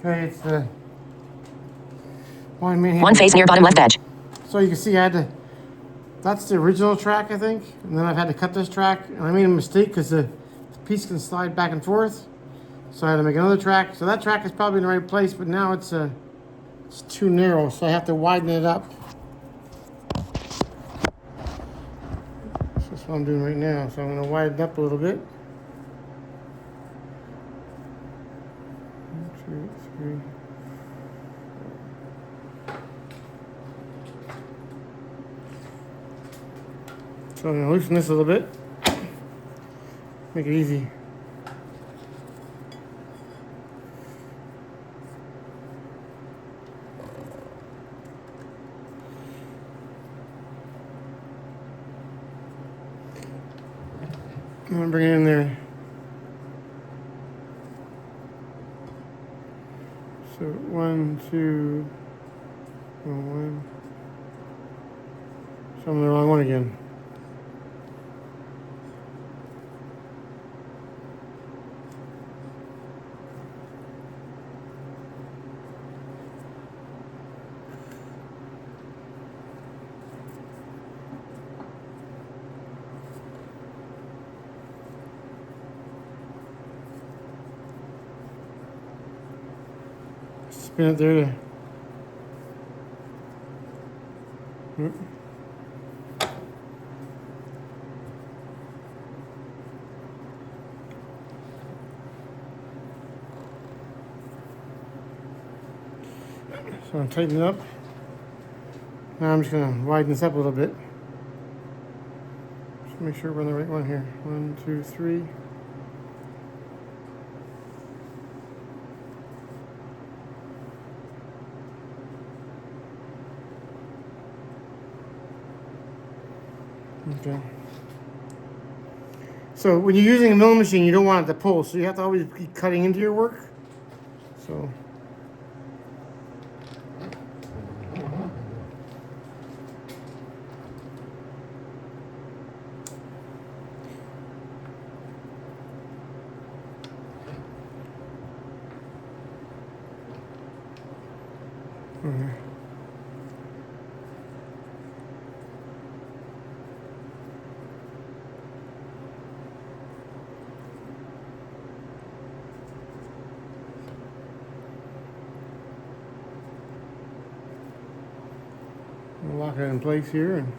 Okay, it's the one One face near bottom left edge. So you can see I had to, that's the original track, I think. And then I've had to cut this track. And I made a mistake because the piece can slide back and forth. So I had to make another track. So that track is probably in the right place, but now it's too narrow. So I have to widen it up. That's what I'm doing right now. So I'm going to widen it up a little bit. 1, 2, 3. So I'm going to loosen this a little bit. Make it easy. I'm going to bring it in there. So 1, 2, 1. So I'm the wrong one again. Spin it there to. So I'm tightening it up. Now I'm just going to widen this up a little bit. Just make sure we're on the right one here. 1, 2, 3. Okay. So when you're using a milling machine, you don't want it to pull, so you have to always keep cutting into your work. So. Okay. We'll lock it in place here and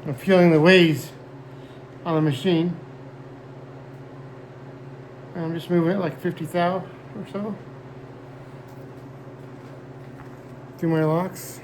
I'm feeling the waves on the machine. And I'm just moving it like 50 thou or so. Do my locks.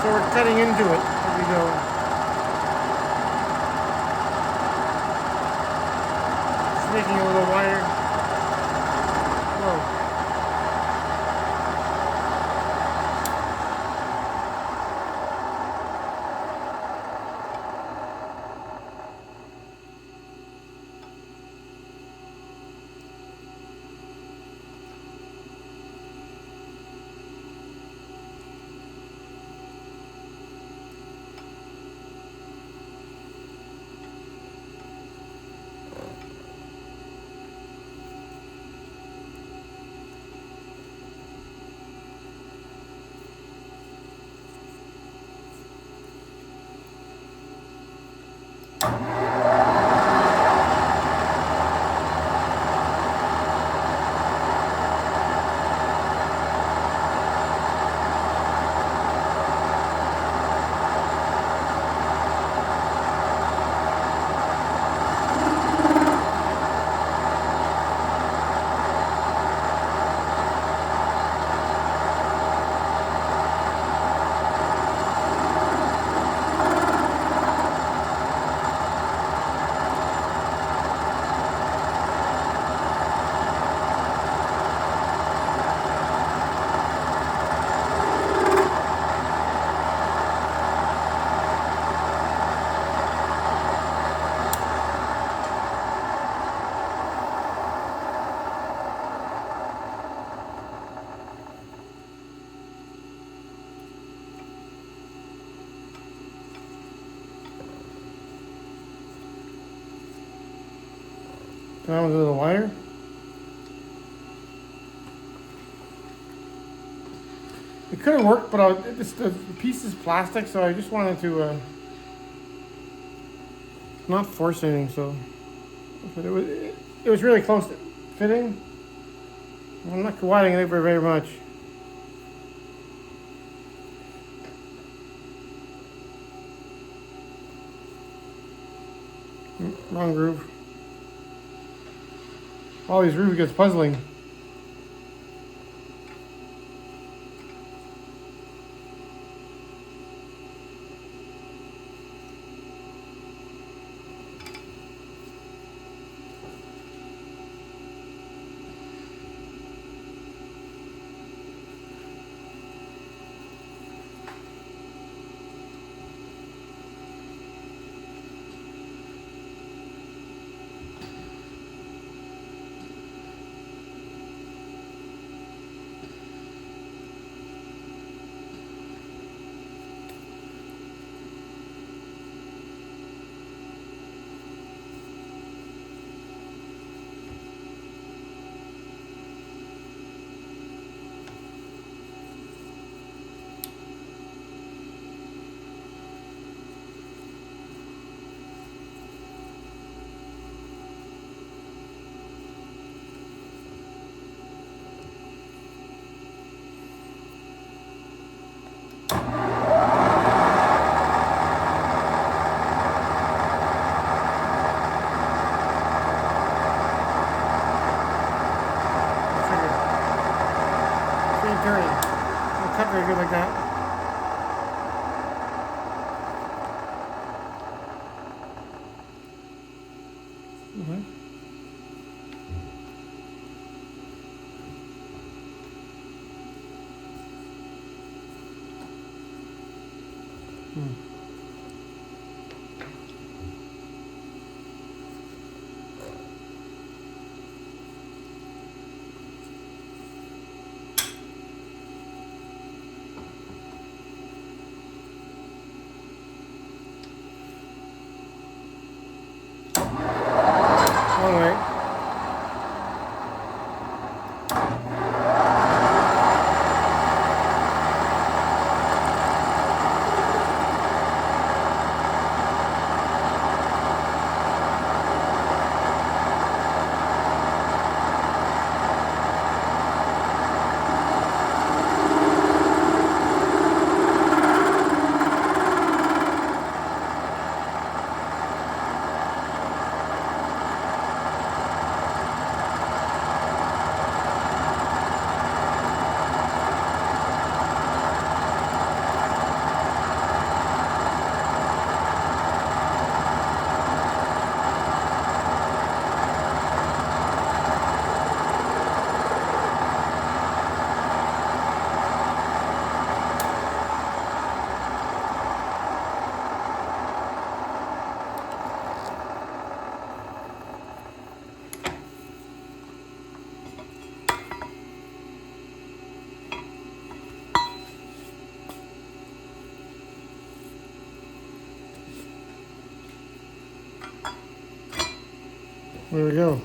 So we're cutting into it as we go. Just making it a little wider. That one's a little wider. It could have worked, but the piece is plastic, so I just wanted to not force anything. So but it was really close to fitting. I'm not widening it very, very much. Wrong groove. All these grooves gets puzzling. Dirty. It'll cut very good like that. One way. There we go.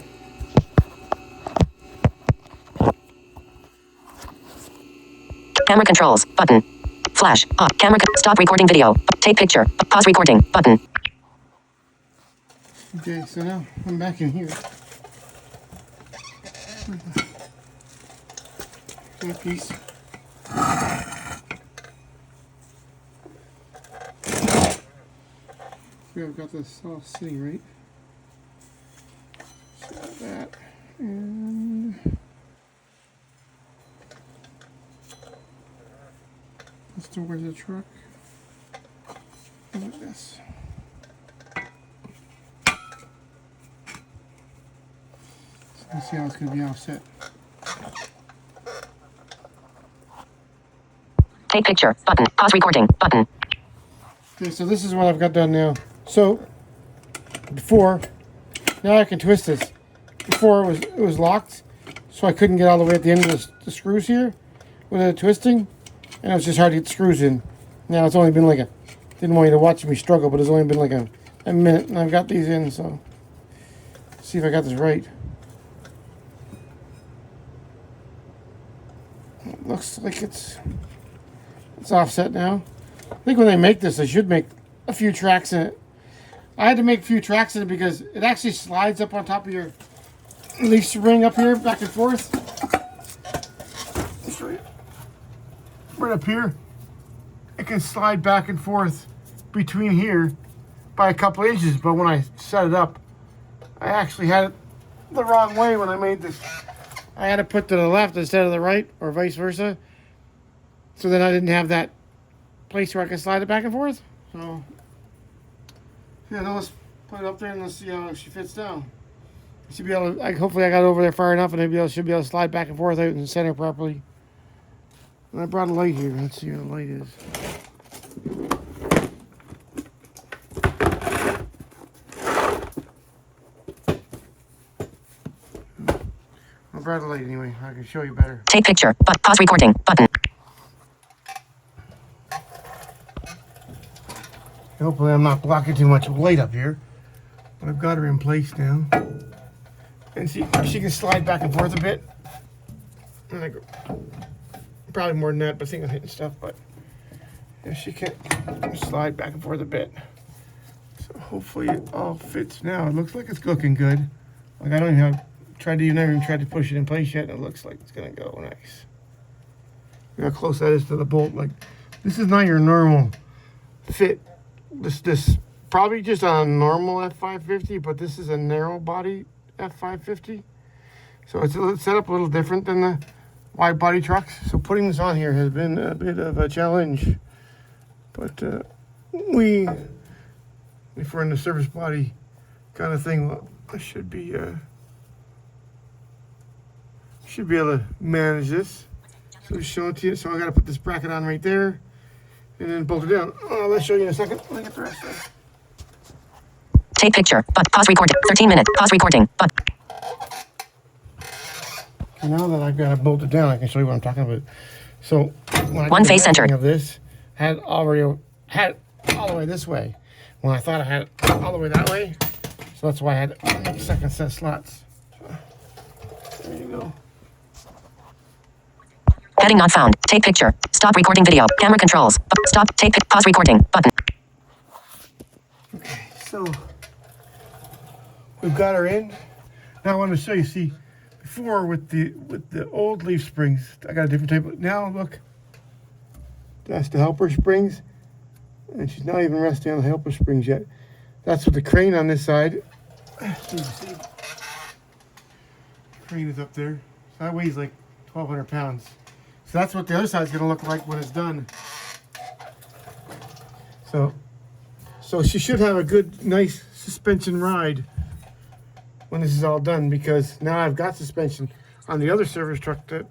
Camera controls button. Flash on camera. Stop recording video. Take picture. Pause recording button. Okay, so now I'm back in here. In a piece. I've got this all sitting right. So that and let's do where's the truck. Like this. So let's see how it's going to be offset. Take picture button. Pause recording button. Okay, so this is what I've got done now. So before, now I can twist this. Before it was locked, so I couldn't get all the way at the end of the screws here with the twisting, and it was just hard to get the screws in. Now it's only been like didn't want you to watch me struggle, but it's only been like a minute, and I've got these in, so See if I got this right. It looks like it's offset now. I think when they make this, they should make a few tracks in it. I had to make a few tracks in it because it actually slides up on top of your leaf spring up here, back and forth. Let me show you. Right up here, it can slide back and forth between here by a couple inches, but when I set it up, I actually had it the wrong way when I made this. I had to put to the left instead of the right, or vice versa, so then I didn't have that place where I can slide it back and forth. So yeah, now let's put it up there and let's see how she fits down. I should be able to, hopefully I got over there far enough and should be able to slide back and forth out in the center properly. And I brought a light here. Let's see where the light is. I brought a light anyway. I can show you better. Take picture. Pause recording. Button. Hopefully I'm not blocking too much light up here. But I've got her in place now. And she can slide back and forth a bit. And probably more than that, but I think I'm hitting stuff. But yeah, she can slide back and forth a bit. So hopefully it all fits now. It looks like it's looking good. Like I don't even have never even tried to push it in place yet, and it looks like it's gonna go nice. Look how close that is to the bolt. Like this is not your normal fit. This probably just a normal F550, but this is a narrow body F550. So it's set up a little different than the wide body trucks. So putting this on here has been a bit of a challenge. But if we're in the service body kind of thing, well, I should be able to manage this. So just show it to you. So I got to put this bracket on right there and then bolt it down. Oh, let's show you in a second. Let me get the rest of it. Take picture. Pause recording. 13 minutes. Pause recording. Okay, now that I've got it bolted down, I can show you what I'm talking about. So when I One face centered. of this, had it all the way this way. When I thought I had it all the way that way, so that's why I had to make second set slots. So, there you go. Heading not found. Take picture. Stop recording video. Camera controls. Stop. Pause recording. Button. Okay, so we've got her in. Now I want to show you. See, before with the old leaf springs, I got a different type. Now look, that's the helper springs, and she's not even resting on the helper springs yet. That's with the crane on this side. So you see, crane is up there. So that weighs like 1,200 pounds. So that's what the other side's gonna look like when it's done. So she should have a good, nice suspension ride when this is all done, because now I've got suspension on the other service truck that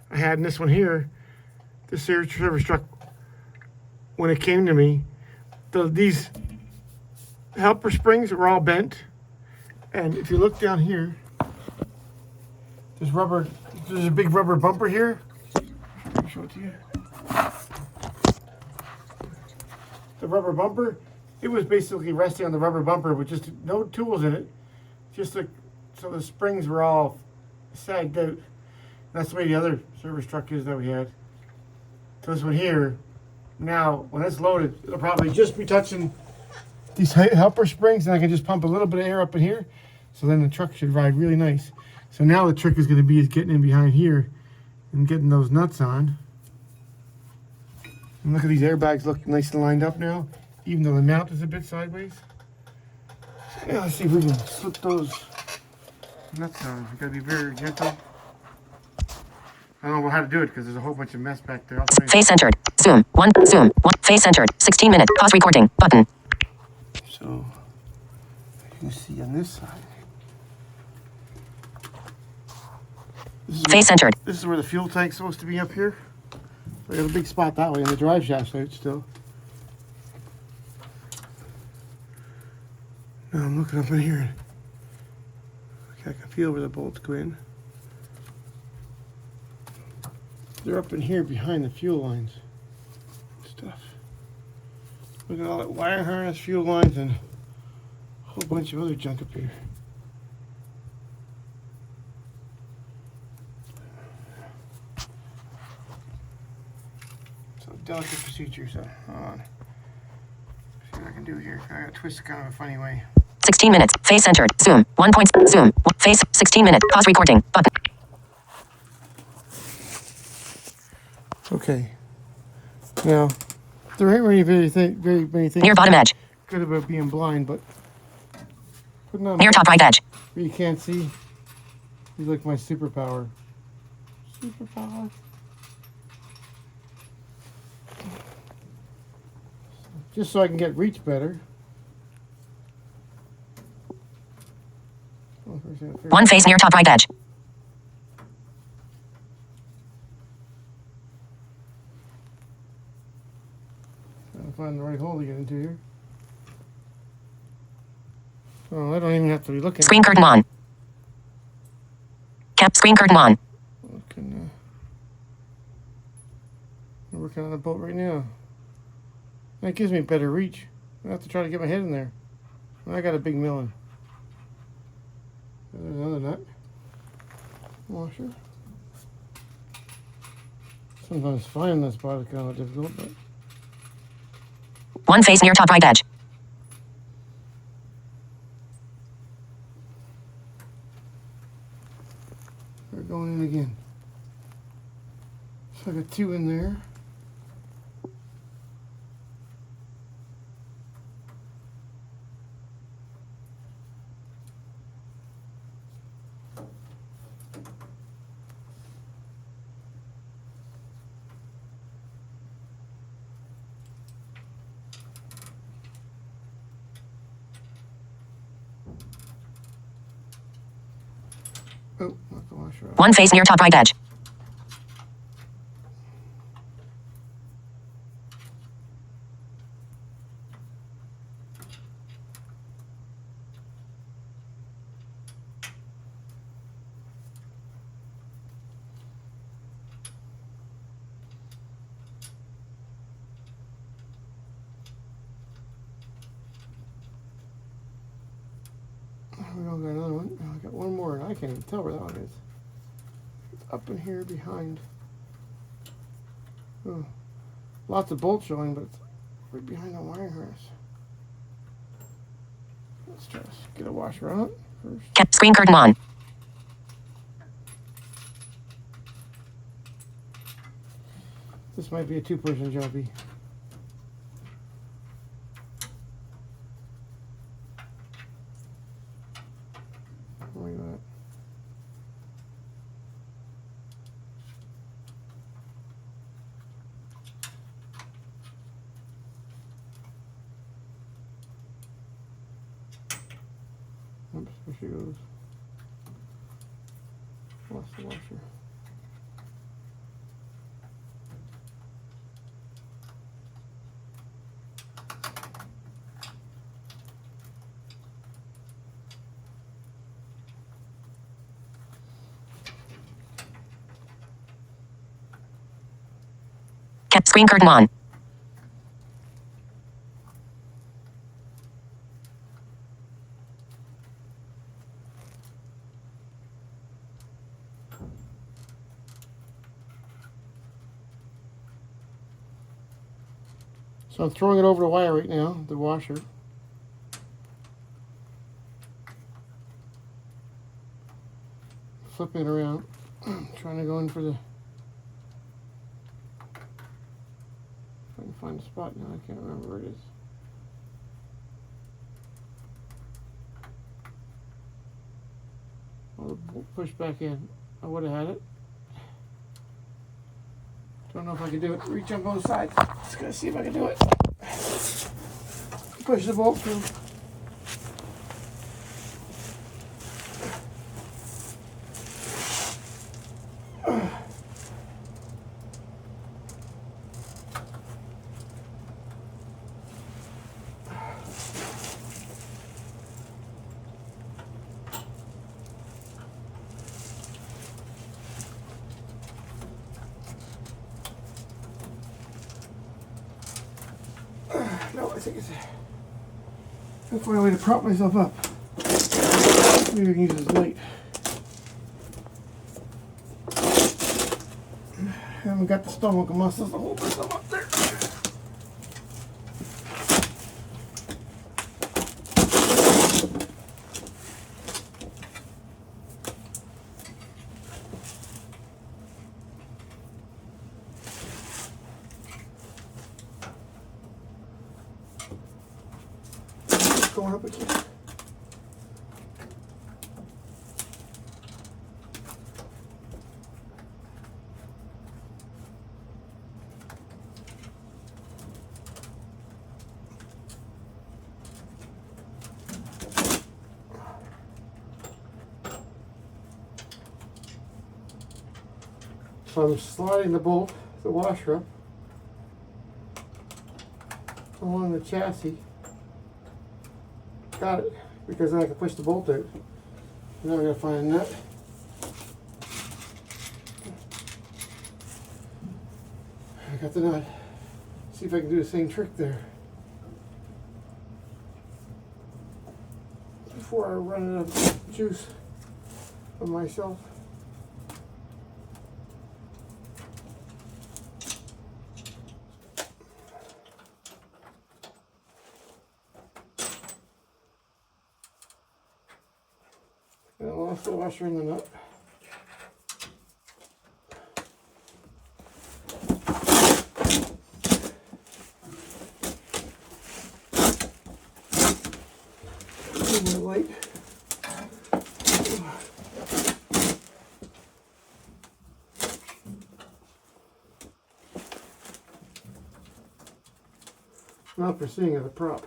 I had in this one here. This service truck, when it came to me, these helper springs were all bent. And if you look down here, there's a big rubber bumper here. Let me show it to you. The rubber bumper, it was basically resting on the rubber bumper with just no tools in it. So the springs were all sagged out. That's the way the other service truck is that we had. So this one here, now when it's loaded, it'll probably just be touching these helper springs, and I can just pump a little bit of air up in here. So then the truck should ride really nice. So now the trick is going to be getting in behind here and getting those nuts on. And look at these airbags, look nice and lined up now, even though the mount is a bit sideways. Yeah, let's see if we can slip those nuts on. You gotta be very gentle. I don't know how to do it because there's a whole bunch of mess back there. Face centered. Zoom. One. Face centered. 16 minutes. Pause recording. Button. So you can see on this side. Face centered. This is where the fuel tank's supposed to be up here. I got a big spot that way, and the drive shaft's out still. Now I'm looking up in here. Okay, I can feel where the bolts go in. They're up in here behind the fuel lines and stuff. Look at all that wire harness, fuel lines, and a whole bunch of other junk up here. delicate procedure, so hold on. See what I can do here. I gotta twist it kind of a funny way. 16 minutes. Face centered. Zoom. 1 point. Zoom. Face. 16 minutes. Pause recording. Button. Okay. Now, there ain't really very many things Near bottom edge. good about being blind, but putting on Near top right edge. where you can't see is like my superpower. Superpower. Just so I can get reach better. Oh, One face near top right edge. Trying to find the right hole to get into here. Oh, I don't even have to be looking. Screen curtain on. Cap screen curtain on. Looking, I'm working on a boat right now. That gives me better reach. I have to try to get my head in there. I got a big melon. There's another nut. Washer. Sometimes finding this spot is kind of difficult, but One face near top right edge. we're going in again. So I got 2 in there. Oh, not the washer out. One face near top right edge. We don't got another one. Oh, I got one more, and I can't even tell where that one is. It's up in here behind. Oh, lots of bolts showing, but it's right behind the wire harness. Let's try to get a washer out first. Cap screen curtain on. This might be a 2-person jobby. Look at that. Oops, there she goes. Lost the washer. Cap screen curtain on. So I'm throwing it over the wire right now, the washer. Flipping it around. Trying to go in for the... If I can find the spot now, I can't remember where it is. I'll push back in. I would have had it. Don't know if I can do it. Reach on both sides. Just gotta see if I can do it. Push the bolt through. No, I think I'll find a way to prop myself up. Maybe I can use this light. I haven't got the stomach muscles to hold myself up there. going up again. So I'm sliding the bolt, the washer up along the chassis. Got it, because then I can push the bolt out. Now I gotta find a nut. I got the nut. See if I can do the same trick there before I run out of juice of myself. And I lost the washer in the nut. The light. Not proceeding as a prop.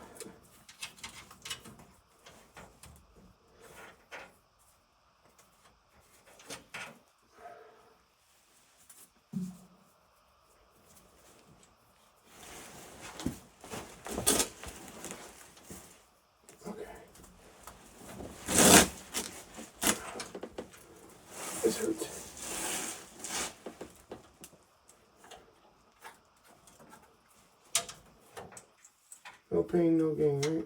This hurts. No pain, no gain, right?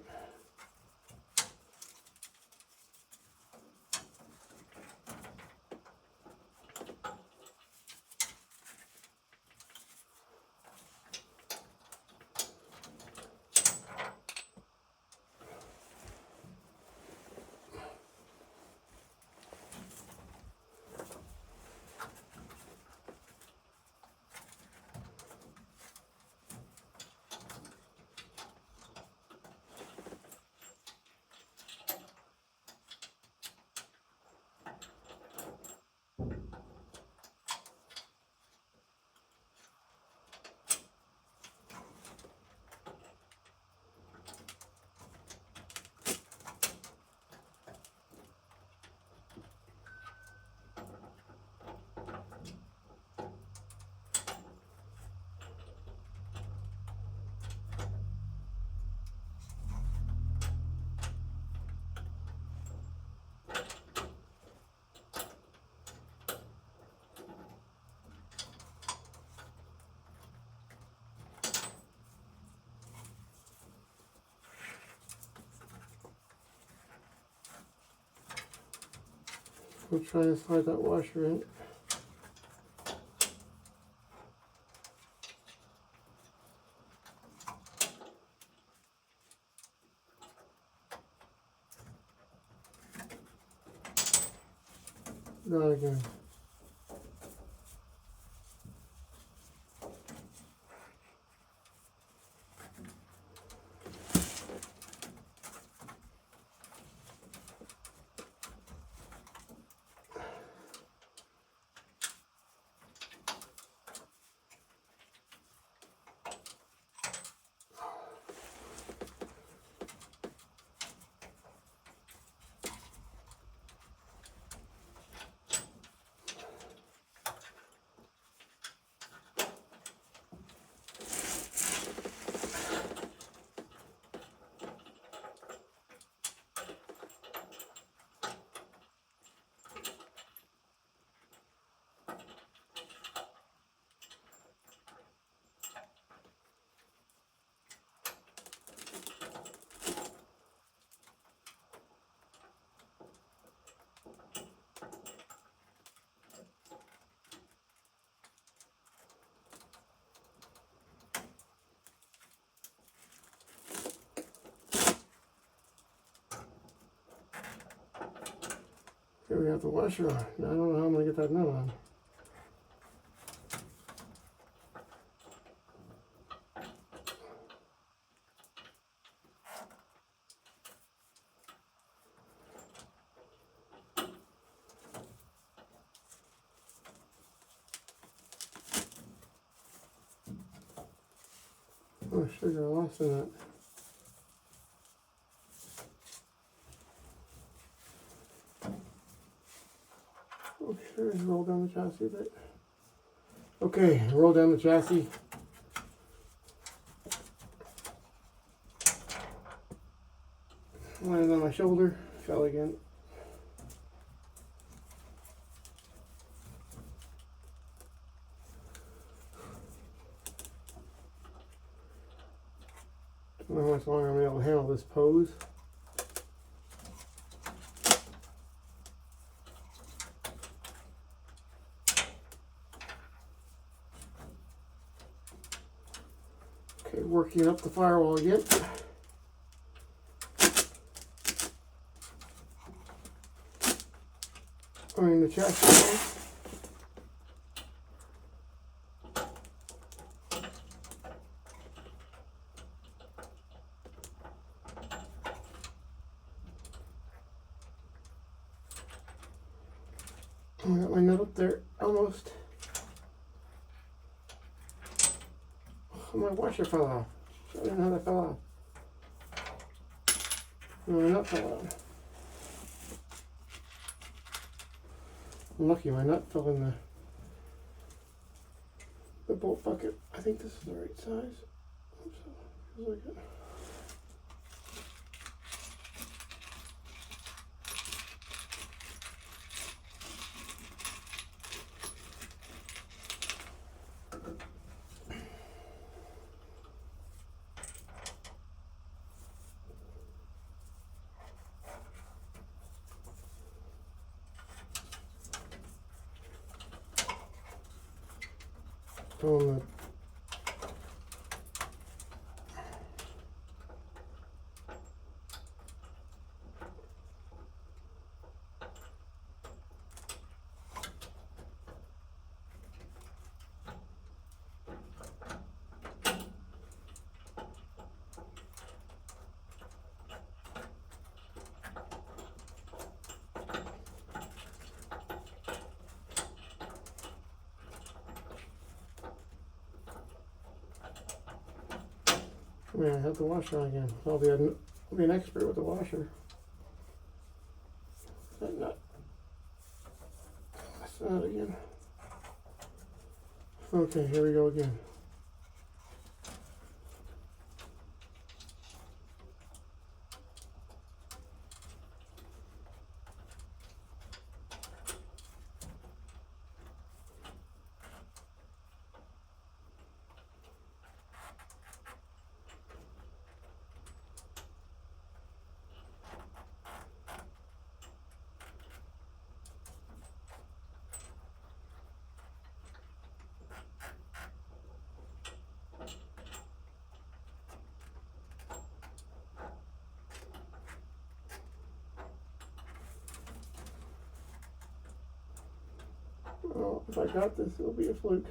We'll try to slide that washer in. Not again. Here we have the washer on. Now I don't know how I'm going to get that nut on. Oh, sugar, I lost in that. Oh, sure, roll down the chassis a bit. Okay, roll down the chassis. Landed on my shoulder, fell again. Don't know how much longer I'm gonna be able to handle this pose. Okay, working up the firewall again. Running the chassis. I got my nut up there, almost. Oh, my washer fell off. I didn't know how that fell off. No, my nut fell out. I'm lucky my nut fell in the bolt bucket. I think this is the right size. Oops, feels like it. On the man, I have the washer on again. I'll be an expert with the washer. That nut. That's not again. Okay, here we go again. Well, if I got this, it'll be a fluke.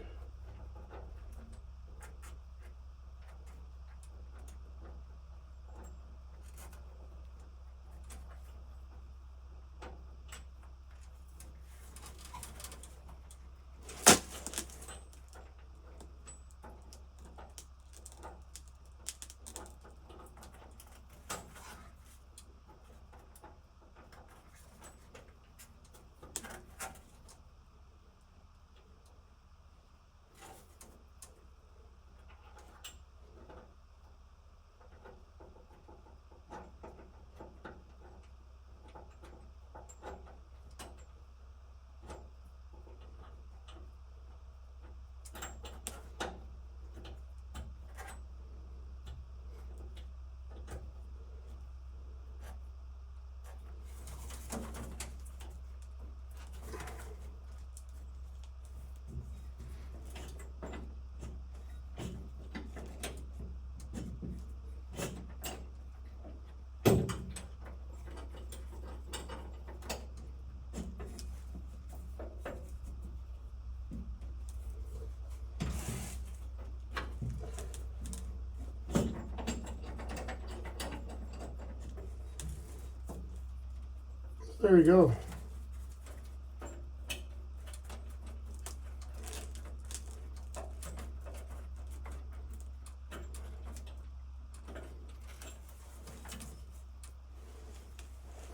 There we go.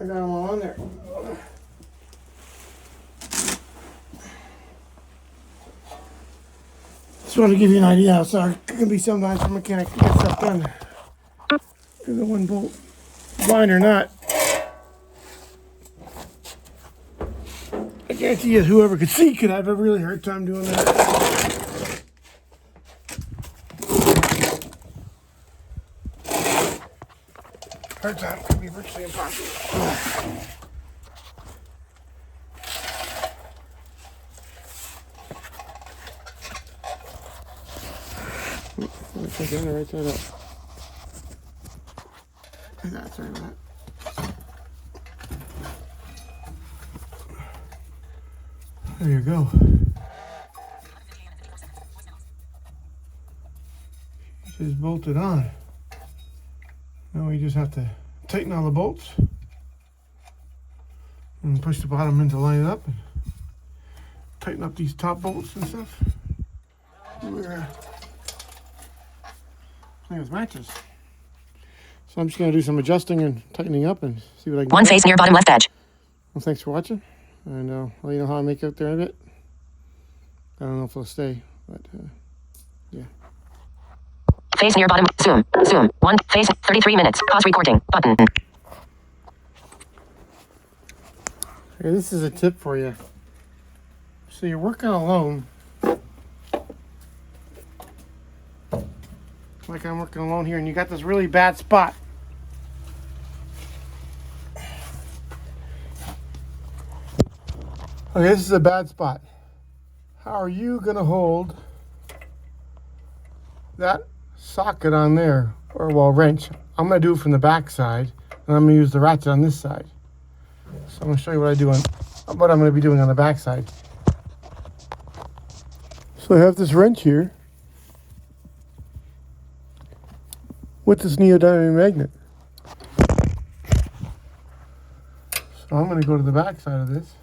I got them all on there. Just want to give you an idea how sorry it can be sometimes for a mechanic to get stuff done. Because the one bolt, blind or not, I guarantee you whoever could see could have a really hard time doing that. Hard time could be virtually impossible. I think I'm gonna right side up. That's right, that. There you go. Just bolted on. Now we just have to tighten all the bolts and push the bottom in to line it up and tighten up these top bolts and stuff. We're playing with matches. So I'm just going to do some adjusting and tightening up and see what I can One do. face near bottom left edge. Well, thanks for watching, and I'll let you know how I make it up there in a bit. I don't know if it'll stay, but yeah. Face near bottom. Zoom. Zoom. One face. 33 minutes. Pause recording. Button. Okay, this is a tip for you. So you're working alone, like I'm working alone here, and you got this really bad spot. Okay, this is a bad spot. How are you gonna hold that socket on there, or well, wrench? I'm gonna do it from the back side, and I'm gonna use the ratchet on this side. So I'm gonna show you what I'm gonna be doing on the back side. So I have this wrench here with this neodymium magnet. So I'm gonna go to the back side of this.